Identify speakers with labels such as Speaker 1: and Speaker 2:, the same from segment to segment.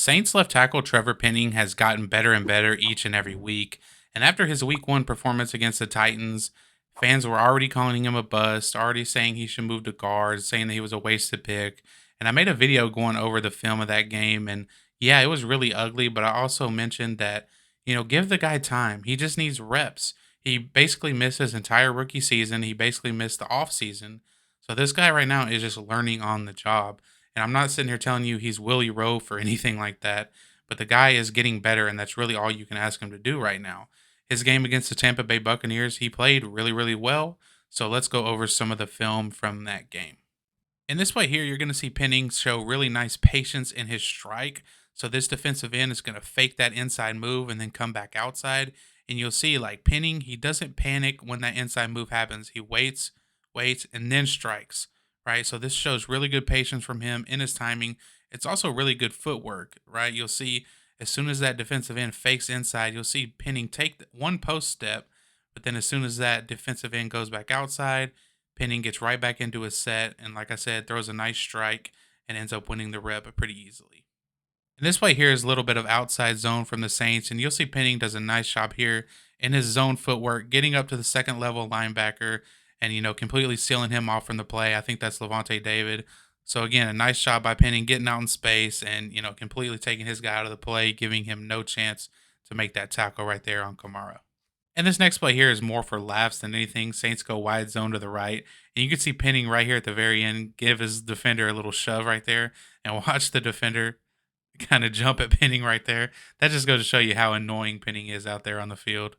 Speaker 1: Saints left tackle Trevor Penning has gotten better and better each and every week. And after his week one performance against the Titans, fans were already calling him a bust, already saying he should move to guard, saying that he was a wasted pick. And I made a video going over the film of that game. And yeah, it was really ugly. But I also mentioned that, give the guy time. He just needs reps. He basically missed his entire rookie season. He basically missed the off season. So this guy right now is just learning on the job. And I'm not sitting here telling you he's Willie Roaf or anything like that, but the guy is getting better, and that's really all you can ask him to do right now. His game against the Tampa Bay Buccaneers, he played really, really well. So let's go over some of the film from that game. In this play here, you're going to see Penning show really nice patience in his strike. So this defensive end is going to fake that inside move and then come back outside. And you'll see like Penning, he doesn't panic when that inside move happens. He waits, and then strikes, right? So this shows really good patience from him in his timing. It's also really good footwork, right? You'll see as soon as that defensive end fakes inside, you'll see Penning take one post step, but then as soon as that defensive end goes back outside, Penning gets right back into his set, and like I said, throws a nice strike and ends up winning the rep pretty easily. And this play here is a little bit of outside zone from the Saints, and you'll see Penning does a nice job here in his zone footwork, getting up to the second level linebacker and completely sealing him off from the play. I think that's Levante David. So again, a nice job by Penning getting out in space and completely taking his guy out of the play, giving him no chance to make that tackle right there on Kamara. And this next play here is more for laughs than anything. Saints go wide zone to the right. And you can see Penning right here at the very end give his defender a little shove right there. And watch the defender kind of jump at Penning right there. That just goes to show you how annoying Penning is out there on the field.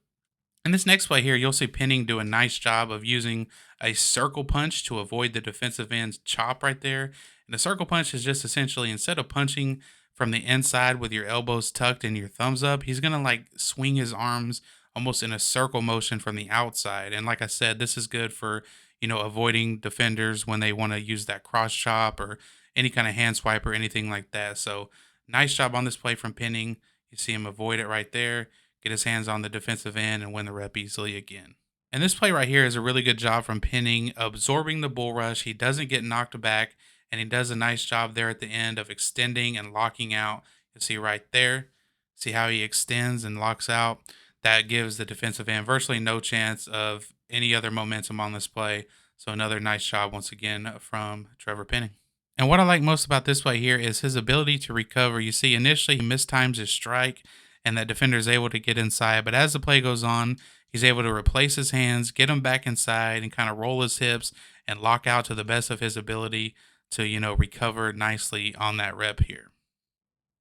Speaker 1: In this next play here, you'll see Penning do a nice job of using a circle punch to avoid the defensive end's chop right there. And the circle punch is just essentially instead of punching from the inside with your elbows tucked and your thumbs up, he's going to like swing his arms almost in a circle motion from the outside. And like I said, this is good for, avoiding defenders when they want to use that cross chop or any kind of hand swipe or anything like that. So nice job on this play from Penning. You see him avoid it right there, get his hands on the defensive end, and win the rep easily again. And this play right here is a really good job from Penning absorbing the bull rush. He doesn't get knocked back, and he does a nice job there at the end of extending and locking out. You see right there, see how he extends and locks out. That gives the defensive end virtually no chance of any other momentum on this play. So another nice job once again from Trevor Penning. And what I like most about this play here is his ability to recover. You see, initially he mistimes his strike, and that defender is able to get inside. But as the play goes on, he's able to replace his hands, get him back inside, and kind of roll his hips and lock out to the best of his ability to, recover nicely on that rep here.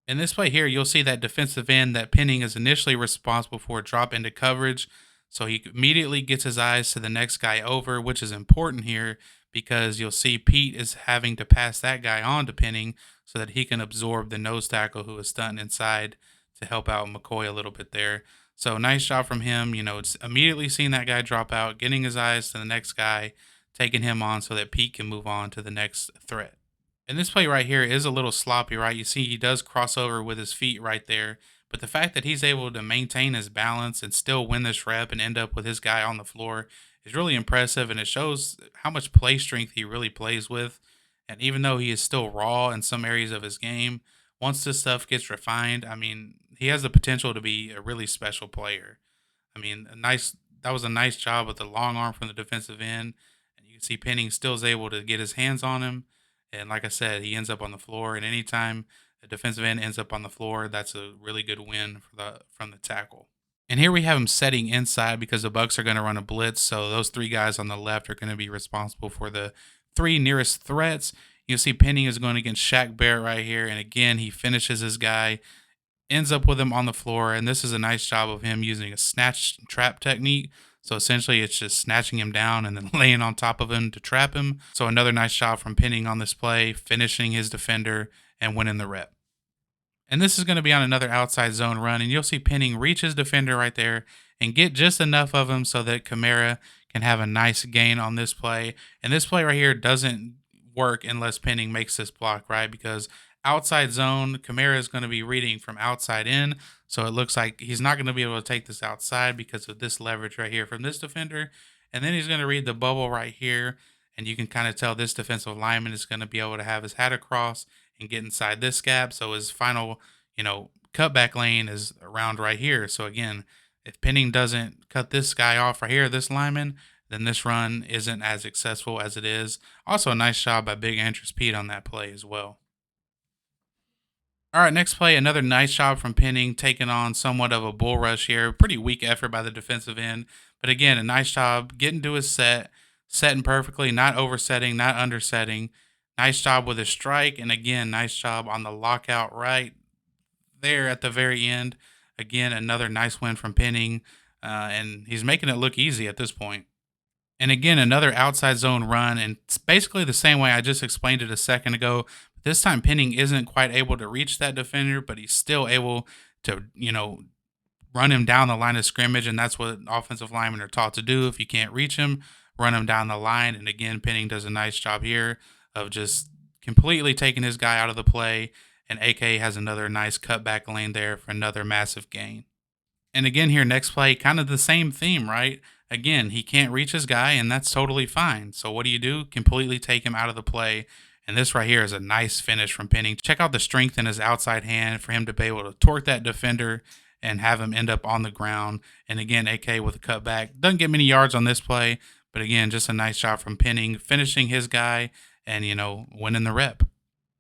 Speaker 1: In this play here, you'll see that defensive end that Penning is initially responsible for drop into coverage. So he immediately gets his eyes to the next guy over, which is important here because you'll see Pete is having to pass that guy on to Penning so that he can absorb the nose tackle who is stunting inside to help out McCoy a little bit there. So nice job from him. It's immediately seeing that guy drop out, getting his eyes to the next guy, taking him on so that Pete can move on to the next threat. And this play right here is a little sloppy, right? You see he does cross over with his feet right there. But the fact that he's able to maintain his balance and still win this rep and end up with his guy on the floor is really impressive. And it shows how much play strength he really plays with. And even though he is still raw in some areas of his game, once this stuff gets refined, I mean, he has the potential to be a really special player. I mean, that was a nice job with the long arm from the defensive end. And you can see Penning still is able to get his hands on him. And like I said, he ends up on the floor. And anytime the defensive end ends up on the floor, that's a really good win for from the tackle. And here we have him setting inside because the Bucks are going to run a blitz. So those three guys on the left are going to be responsible for the three nearest threats. You'll see Penning is going against Shaq Barrett right here. And again, he finishes his guy, ends up with him on the floor. And this is a nice job of him using a snatch trap technique. So essentially, it's just snatching him down and then laying on top of him to trap him. So another nice shot from Penning on this play, finishing his defender and winning the rep. And this is going to be on another outside zone run. And you'll see Penning reach his defender right there and get just enough of him so that Kamara can have a nice gain on this play. And this play right here doesn't work unless Penning makes this block, right? Because outside zone, Kamara is going to be reading from outside in. So it looks like he's not going to be able to take this outside because of this leverage right here from this defender. And then he's going to read the bubble right here. And you can kind of tell this defensive lineman is going to be able to have his hat across and get inside this gap. So his final, cutback lane is around right here. So again, if Penning doesn't cut this guy off right here, this lineman, then this run isn't as successful as it is. Also, a nice job by Big Andrew Speed on that play as well. All right, next play, another nice job from Penning, taking on somewhat of a bull rush here. Pretty weak effort by the defensive end. But again, a nice job getting to his set, setting perfectly, not oversetting, not undersetting. Nice job with his strike. And again, nice job on the lockout right there at the very end. Again, another nice win from Penning. And he's making it look easy at this point. And again, another outside zone run, and it's basically the same way I just explained it a second ago. This time, Penning isn't quite able to reach that defender, but he's still able to, run him down the line of scrimmage, and that's what offensive linemen are taught to do. If you can't reach him, run him down the line. And again, Penning does a nice job here of just completely taking his guy out of the play, and AK has another nice cutback lane there for another massive gain. And again, here next play, kind of the same theme, right? Again, he can't reach his guy, and that's totally fine. So what do? Completely take him out of the play. And this right here is a nice finish from Penning. Check out the strength in his outside hand for him to be able to torque that defender and have him end up on the ground. And again, AK with a cutback. Doesn't get many yards on this play, but again, just a nice shot from Penning, finishing his guy and, winning the rep.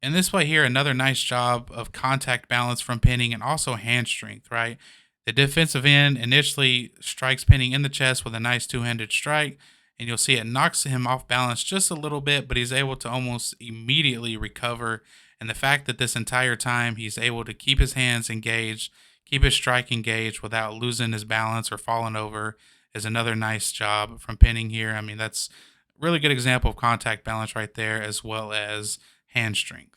Speaker 1: And this play here, another nice job of contact balance from Penning and also hand strength, right? The defensive end initially strikes Penning in the chest with a nice two-handed strike, and you'll see it knocks him off balance just a little bit, but he's able to almost immediately recover. And the fact that this entire time he's able to keep his hands engaged, keep his strike engaged without losing his balance or falling over is another nice job from Penning here. I mean, that's a really good example of contact balance right there, as well as hand strength.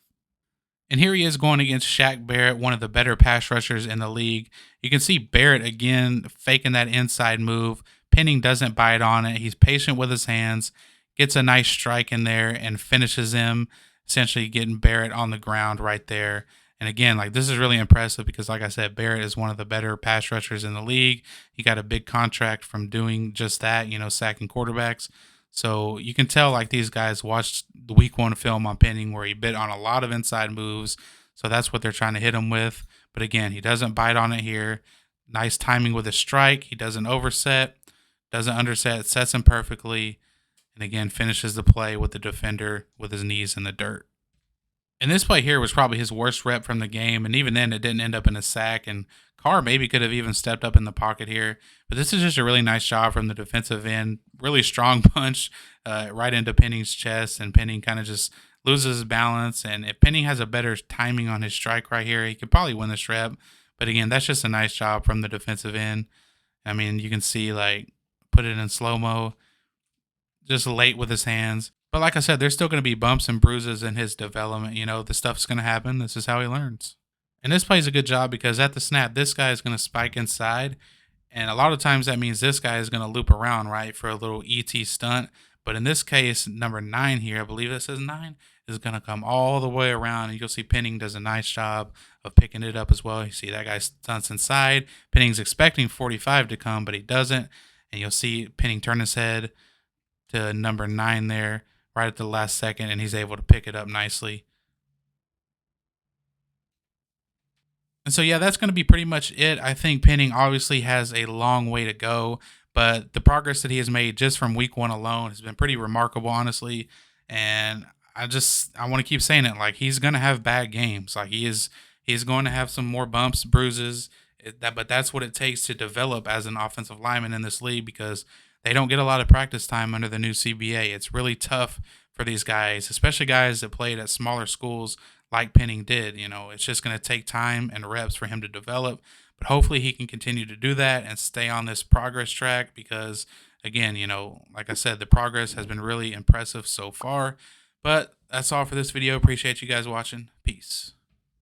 Speaker 1: And here he is going against Shaq Barrett, one of the better pass rushers in the league. You can see Barrett again faking that inside move. Penning doesn't bite on it. He's patient with his hands, gets a nice strike in there, and finishes him, essentially getting Barrett on the ground right there. And again, like this is really impressive because, like I said, Barrett is one of the better pass rushers in the league. He got a big contract from doing just that, sacking quarterbacks. So you can tell like these guys watched the week one film on Penning where he bit on a lot of inside moves. So that's what they're trying to hit him with. But again, he doesn't bite on it here. Nice timing with his strike. He doesn't overset, doesn't underset, sets him perfectly. And again, finishes the play with the defender with his knees in the dirt. And this play here was probably his worst rep from the game. And even then, it didn't end up in a sack. And Carr maybe could have even stepped up in the pocket here. But this is just a really nice job from the defensive end. Really strong punch right into Penning's chest. And Penning kind of just loses his balance. And if Penning has a better timing on his strike right here, he could probably win this rep. But again, that's just a nice job from the defensive end. I mean, you can see, like, put it in slow mo, just late with his hands. But like I said, there's still going to be bumps and bruises in his development. The stuff's going to happen. This is how he learns. And this plays a good job because at the snap, this guy is going to spike inside. And a lot of times that means this guy is going to loop around, right, for a little ET stunt. But in this case, number 9 here, I believe it says 9, is going to come all the way around. And you'll see Penning does a nice job of picking it up as well. You see that guy stunts inside. Penning's expecting 45 to come, but he doesn't. And you'll see Penning turn his head to number 9 there right at the last second, and he's able to pick it up nicely. And so, yeah, that's going to be pretty much it. I think Penning obviously has a long way to go, but the progress that he has made just from week one alone has been pretty remarkable, honestly. And I want to keep saying it. Like, he's going to have bad games. Like, he's going to have some more bumps, bruises. But that's what it takes to develop as an offensive lineman in this league because they don't get a lot of practice time under the new CBA. It's really tough for these guys, especially guys that played at smaller schools like Penning did. It's just going to take time and reps for him to develop. But hopefully he can continue to do that and stay on this progress track because, again, like I said, the progress has been really impressive so far. But that's all for this video. Appreciate you guys watching. Peace.